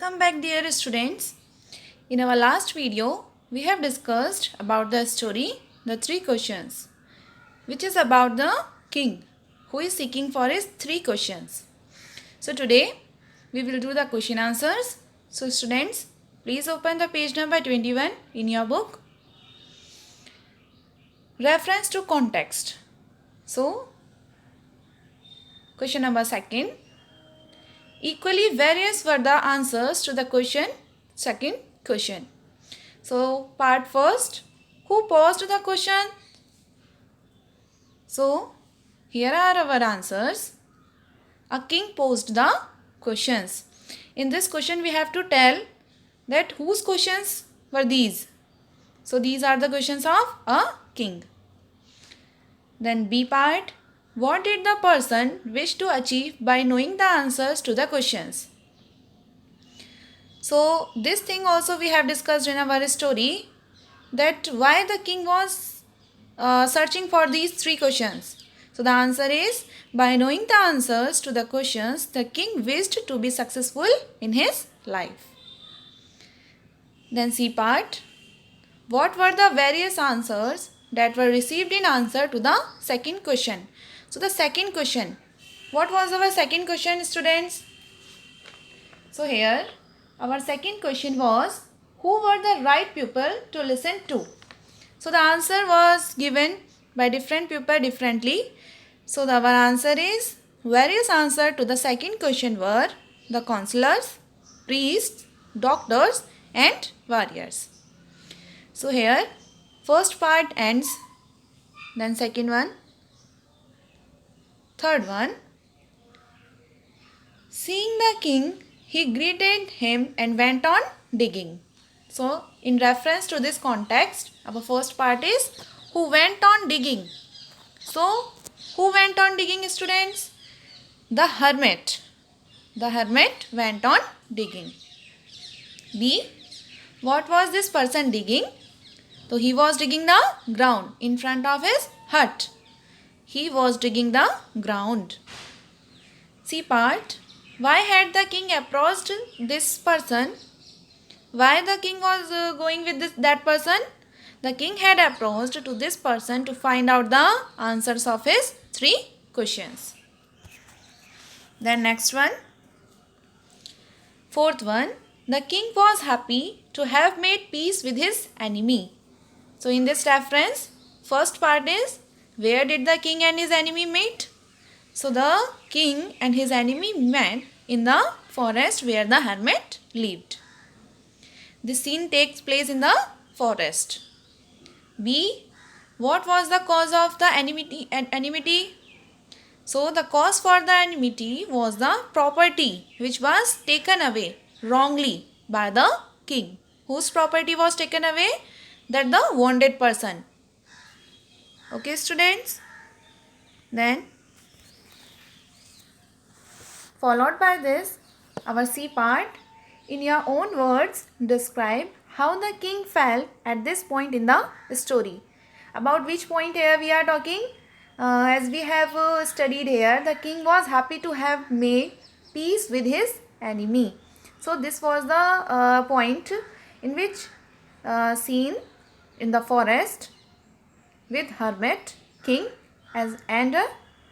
Welcome back, dear students. In our last video, we have discussed about the story The Three Questions, which is about the king who is seeking for his three questions. So today we will do the question answers. So students, please open the page number 21 in your book. Reference to context. So question number second. Equally various were the answers to the second question. So part first, who posed the question? So here are our answers. A king posed the questions. In this question we have to tell that whose questions were these. So these are the questions of a king. Then B part. What did the person wish to achieve by knowing the answers to the questions? So this thing also we have discussed in our story, that why the king was searching for these three questions. So the answer is, by knowing the answers to the questions, the king wished to be successful in his life. Then C part. What were the various answers that were received in answer to the second question? So the second question, what was our second question, students? So here our second question was, who were the right people to listen to? So the answer was given by different people differently. So our answer is, various answers to the second question were the counselors, priests, doctors and warriors. So here first part ends, then second one, third one. Seeing the king, he greeted him and went on digging. So in reference to this context, our first part is, who went on digging. So who went on digging, students? The hermit. The hermit went on digging. B. What was this person digging? So he was digging the ground in front of his hut. He was digging the ground. C part. Why had the king approached this person? Why the king was going with that person? The king had approached to this person to find out the answers of his three questions. Then next one. Fourth one. The king was happy to have made peace with his enemy. So in this reference, first part is, where did the king and his enemy meet? So the king and his enemy met in the forest where the hermit lived. This scene takes place in the forest. B. What was the cause of the enmity? So the cause for the enmity was the property which was taken away wrongly by the king. Whose property was taken away? That the wounded person. Okay, students. Then followed by this, our C part. In your own words, describe how the king felt at this point in the story. About which point here we are talking? As we have studied here, the king was happy to have made peace with his enemy. So this was the point in which scene in the forest with hermit, king and a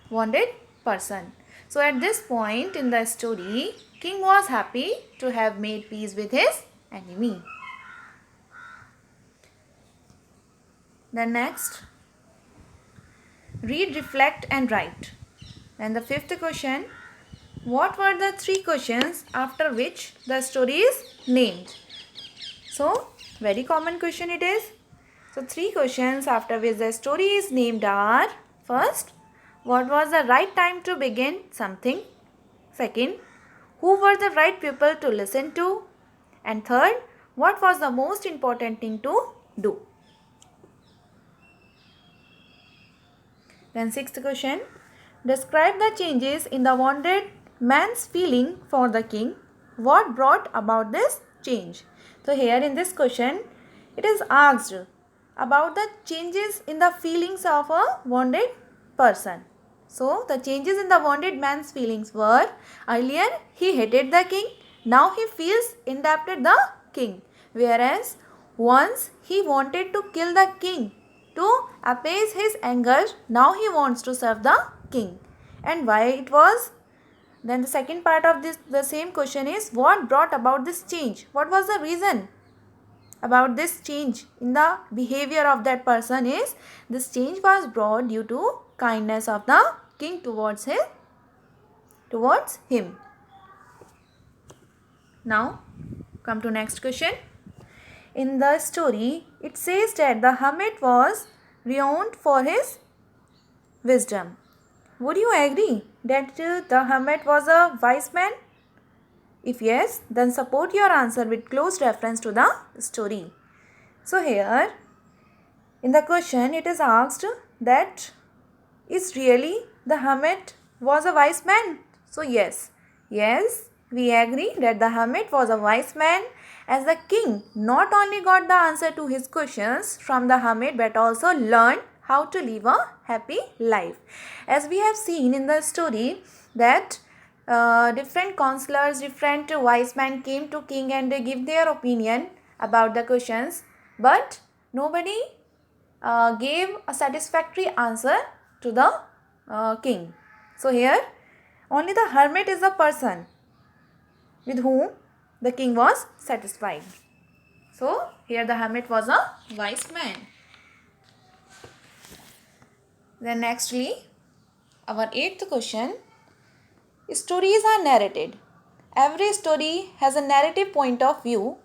wounded person. So at this point in the story, king was happy to have made peace with his enemy. Then next, read, reflect and write. Then the fifth question, what were the three questions after which the story is named? So very common question it is. So three questions after which the story is named are, first, what was the right time to begin something? Second, who were the right people to listen to? And third, what was the most important thing to do? Then sixth question, describe the changes in the wounded man's feeling for the king. What brought about this change? So here in this question, it is asked about the changes in the feelings of a wounded person. So the changes in the wounded man's feelings were, earlier he hated the king, now he feels indebted the king. Whereas once he wanted to kill the king to appease his anger, now he wants to serve the king. And why it was? Then the second part of the same question is, what brought about this change? What was the reason about this change in the behavior of that person? Is this change was brought due to kindness of the king towards him. Now come to next question. In the story, it says that the hermit was renowned for his wisdom. Would you agree that the hermit was a wise man? If yes, then support your answer with close reference to the story. So here, in the question, it is asked that is really the hermit was a wise man? So yes, we agree that the hermit was a wise man, as the king not only got the answer to his questions from the hermit but also learned how to live a happy life. As we have seen in the story that different counselors, different wise men came to king and they give their opinion about the questions, but nobody gave a satisfactory answer to the king. So here only the hermit is the person with whom the king was satisfied. So here the hermit was a wise man. Then nextly, our 8th question. Stories are narrated. Every story has a narrative point of view.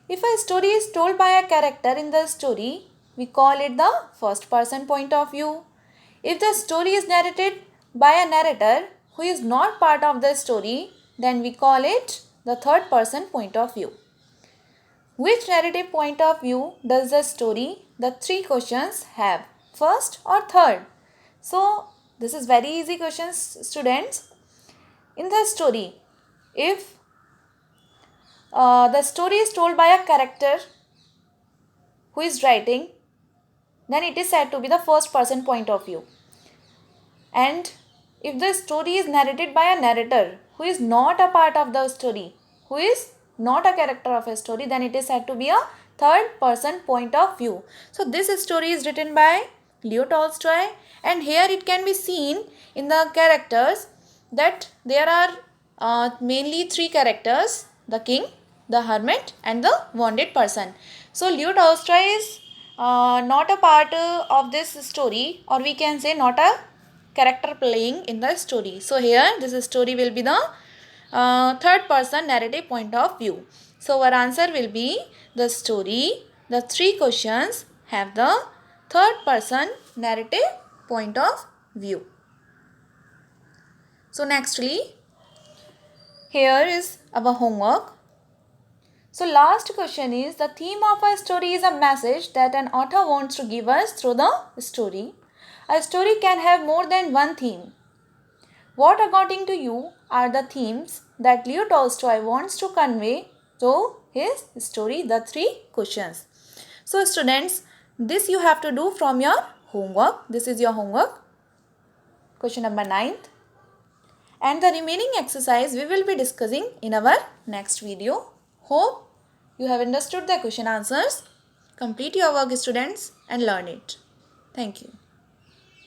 If a story is told by a character in the story, we call it the first person point of view. If the story is narrated by a narrator who is not part of the story, then we call it the third person point of view. Which narrative point of view does the story, the 3 questions, have? First or third? So this is very easy questions, students. In the story, if the story is told by a character who is writing, then it is said to be the first person point of view. And if the story is narrated by a narrator who is not a part of the story, who is not a character of a story, then it is said to be a third person point of view. So this story is written by Leo Tolstoy, and here it can be seen in the characters that there are mainly 3 characters: the king, the hermit and the wounded person. So Leo Tolstoy is not a part of this story, or we can say not a character playing in the story. So here this story will be the third person narrative point of view. So our answer will be the story, the 3 questions have the third person narrative point of view. So nextly, here is our homework. So last question is, the theme of a story is a message that an author wants to give us through the story. A story can have more than one theme. What, according to you, are the themes that Leo Tolstoy wants to convey through his story, the 3 questions? So students, this you have to do from your homework. This is your homework, question number 9th. And the remaining exercise we will be discussing in our next video. Hope you have understood the question answers. Complete your work, students, and learn it. Thank you.